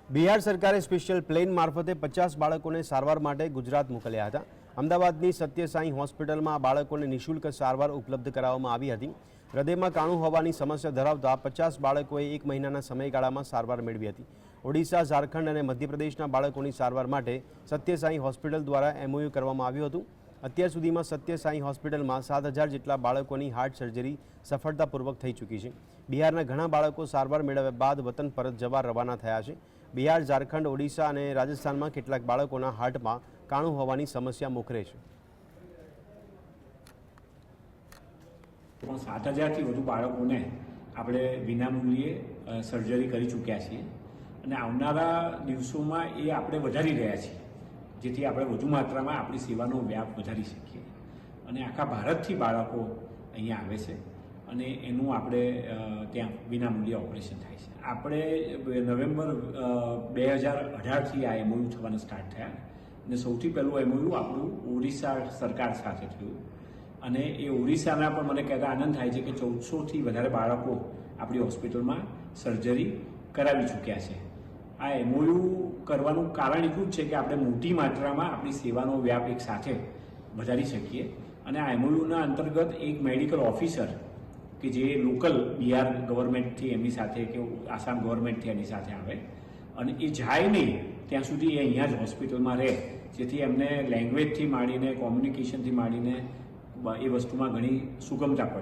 બિહાર સરકારે special plane મારફતે 50 બાળકોને સારવાર માટે ગુજરાત મોકલ્યા હતા। અમદાવાદની સત્ય સાઈ હોસ્પિટલમાં આ બાળકોને નિઃશુલ્ક સારવાર ઉપલબ્ધ કરાવવામાં આવી હતી। હૃદયમાં કાણું હોવાની સમસ્યા ધરાવતા 50 બાળકોએ 1 મહિનાના સમયગાળામાં સારવાર મેળવી હતી। ઓડિશા, ઝારખંડ અને મધ્યપ્રદેશના બાળકોની સારવાર માટે સત્ય સાઈ હોસ્પિટલ દ્વારા MOU કરવામાં આવ્યું હતું। અત્યાર સુધીમાં સત્ય સાઈ હોસ્પિટલમાં 7000 જેટલા બાળકોની હાર્ટ સર્જરી સફળતાપૂર્વક થઈ ચૂકી છે। બિહારના ઘણા બાળકો સારવાર મેળવ્યા બાદ વતન પરત જવા રવાના થયા છે। બિહાર, ઝારખંડ, ઓડિશા અને રાજસ્થાનમાં કેટલાક બાળકોના હાર્ટમાં કાણું હોવાની સમસ્યા મોખરે છે। 7000થી વધુ બાળકોને આપણે વિનામૂલ્યે સર્જરી કરી ચૂક્યા છીએ અને આવનારા દિવસોમાં એ આપણે વધારી રહ્યા છીએ, જેથી આપણે વધુ માત્રામાં આપણી સેવાનો વ્યાપ વધારી શકીએ અને આખા ભારતથી બાળકો અહીંયા આવે છે અને એનું આપણે ત્યાં વિનામૂલ્યે ઓપરેશન થાય છે। આપણે નવેમ્બર 2018થી આ MOU થવાના સ્ટાર્ટ થયા અને સૌથી પહેલું MOU આપણું ઓડિશા સરકાર સાથે થયું અને એ ઓડિશાના પણ મને કહેતા આનંદ થાય છે કે 1400થી વધારે બાળકો આપણી હોસ્પિટલમાં સર્જરી કરાવી ચૂક્યા છે। આ MOU કરવાનું કારણ એટલું જ છે કે આપણે મોટી માત્રામાં આપણી સેવાનો વ્યાપ એક સાથે વધારી શકીએ અને આ MOUના અંતર્ગત એક મેડિકલ ઓફિસર કે જે લોકલ બિહાર ગવર્મેન્ટથી એમની સાથે કે આસામ ગવર્મેન્ટથી એની સાથે આવે અને એ જાય નહીં ત્યાં સુધી એ અહીંયા જ હોસ્પિટલમાં રહે, જેથી એમને લેંગ્વેજથી માંડીને કોમ્યુનિકેશનથી માંડીને એ વસ્તુમાં ઘણી સુગમતા પડે।